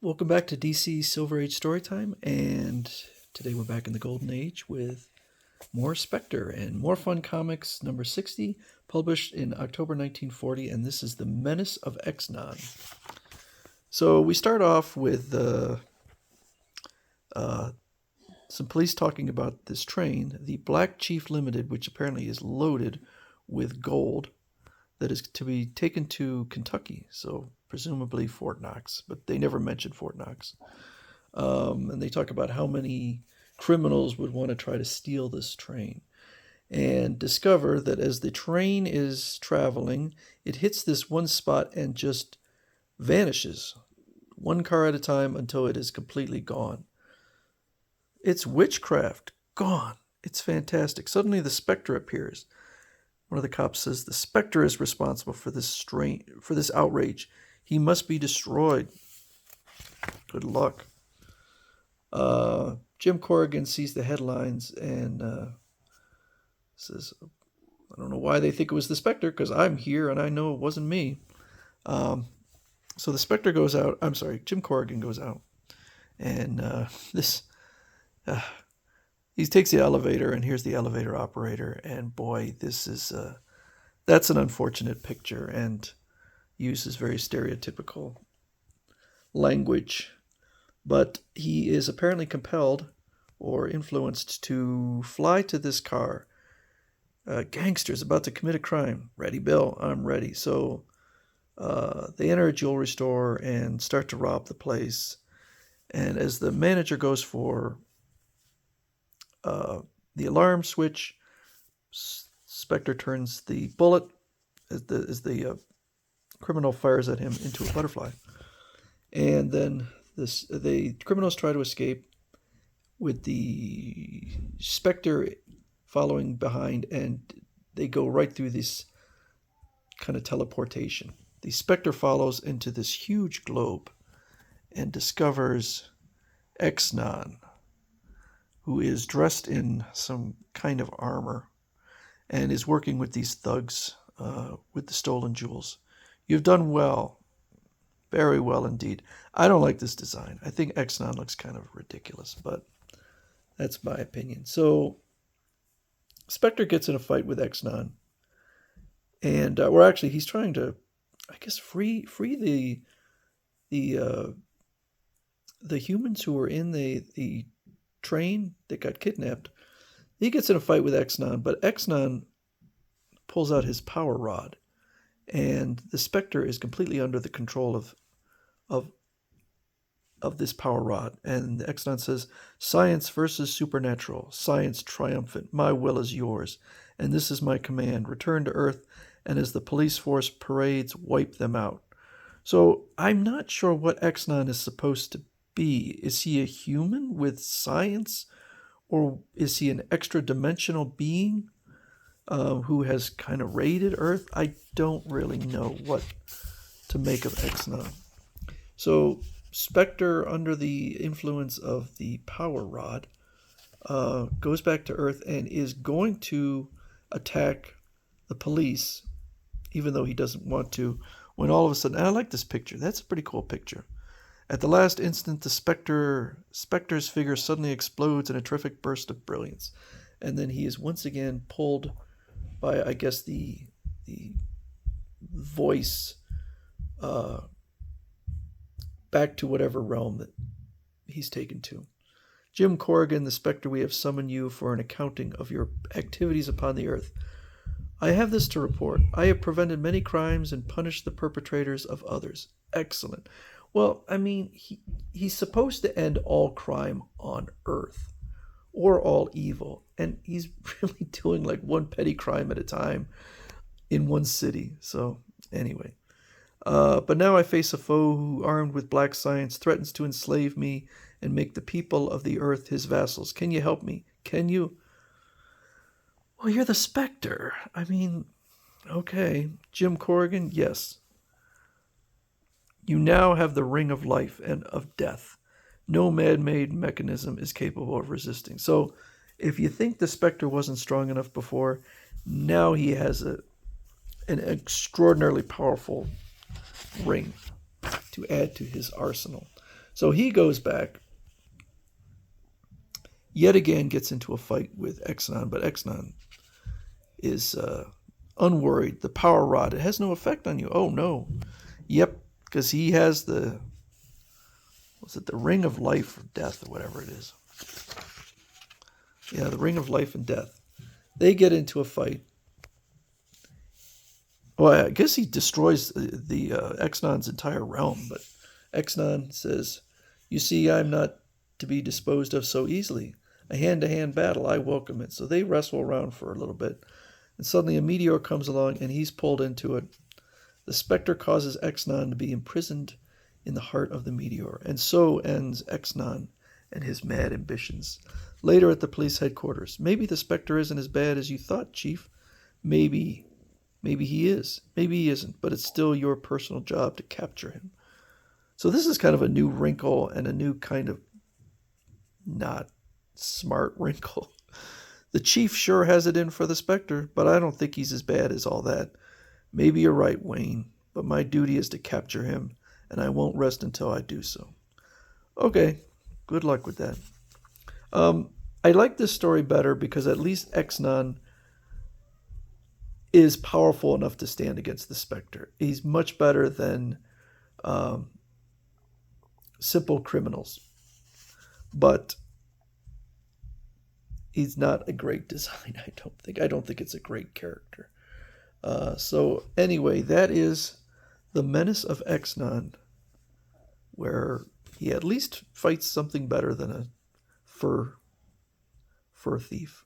Welcome back to DC Silver Age Storytime, and today we're back in the Golden Age with more Spectre and more fun comics, number 60, published in October 1940, and this is the Menace of XNon. So we start off with some police talking about this train, the Black Chief Limited, which apparently is loaded with gold that is to be taken to Kentucky, so presumably Fort Knox, but they never mention Fort Knox. And they talk about how many criminals would want to try to steal this train, and discover that as the train is traveling, it hits this one spot and just vanishes, one car at a time, until it is completely gone. It's witchcraft. Gone. It's fantastic. Suddenly the Spectre appears. One of the cops says, "The Spectre is responsible for this outrage. He must be destroyed." Good luck. Jim Corrigan sees the headlines and says, "I don't know why they think it was the Spectre, because I'm here and I know it wasn't me." So the Spectre goes out. I'm sorry, Jim Corrigan goes out. And he takes the elevator, and here's the elevator operator. And boy, that's an unfortunate picture, and uses very stereotypical language. But he is apparently compelled or influenced to fly to this car. Gangsters about to commit a crime. Ready, Bill? I'm ready. So they enter a jewelry store and start to rob the place. And as the manager goes for the alarm switch, Spectre turns the bullet as the criminal fires at him into a butterfly. And then the criminals try to escape with the Spectre following behind, and they go right through this kind of teleportation. The Spectre follows into this huge globe and discovers XNon, who is dressed in some kind of armor and is working with these thugs with the stolen jewels. "You've done well. Very well indeed." I don't like this design. I think XNon looks kind of ridiculous, but that's my opinion. So Spectre gets in a fight with XNon, and he's trying to, I guess, free the humans who were in the train that got kidnapped. He gets in a fight with XNon, but XNon pulls out his power rod, and the Spectre is completely under the control of this power rod. And XNon says, "Science versus supernatural. Science triumphant. My will is yours, and this is my command. Return to Earth, and as the police force parades, wipe them out." So I'm not sure what XNon is supposed to be. Is he a human with science, or is he an extra-dimensional being who has kind of raided Earth? I don't really know what to make of XNon. So Spectre, under the influence of the power rod, goes back to Earth and is going to attack the police, even though he doesn't want to, when all of a sudden, and I like this picture. That's a pretty cool picture. At the last instant, the Spectre's figure suddenly explodes in a terrific burst of brilliance. And then he is once again pulled by, I guess, the voice back to whatever realm that he's taken to. "Jim Corrigan, the Spectre, we have summoned you for an accounting of your activities upon the Earth. I have this to report. I have prevented many crimes and punished the perpetrators of others." Excellent. Well, I mean, he's supposed to end all crime on Earth, or all evil, and he's really doing like one petty crime at a time in one city. So anyway, but now I face a foe who, armed with black science, threatens to enslave me and make the people of the Earth his vassals. Can you help me? Can you? Well, you're the Spectre. I mean, okay. Jim Corrigan, yes. "You now have the ring of life and of death. No man-made mechanism is capable of resisting." So if you think the Spectre wasn't strong enough before, now he has an extraordinarily powerful ring to add to his arsenal. So he goes back, yet again gets into a fight with XNon, but XNon is unworried. The power rod, it has no effect on you. Oh, no. Yep, because he has the ring of life or death or whatever it is. Yeah, the ring of life and death. They get into a fight. Well, I guess he destroys the XNon's entire realm, but XNon says, "You see, I'm not to be disposed of so easily. A hand-to-hand battle, I welcome it." So they wrestle around for a little bit, and suddenly a meteor comes along, and he's pulled into it. The Spectre causes XNon to be imprisoned in the heart of the meteor, and so ends XNon and his mad ambitions. Later at the police headquarters, "Maybe the Spectre isn't as bad as you thought, Chief. Maybe he is. Maybe he isn't, but it's still your personal job to capture him." So this is kind of a new wrinkle and a new kind of not smart wrinkle. The Chief sure has it in for the Spectre, but I don't think he's as bad as all that. "Maybe you're right, Wayne, but my duty is to capture him, and I won't rest until I do so." Okay, good luck with that. I like this story better because at least XNon is powerful enough to stand against the Spectre. He's much better than simple criminals, but he's not a great design. I don't think it's a great character. So anyway, that is the Menace of XNon, where he at least fights something better than a fur thief.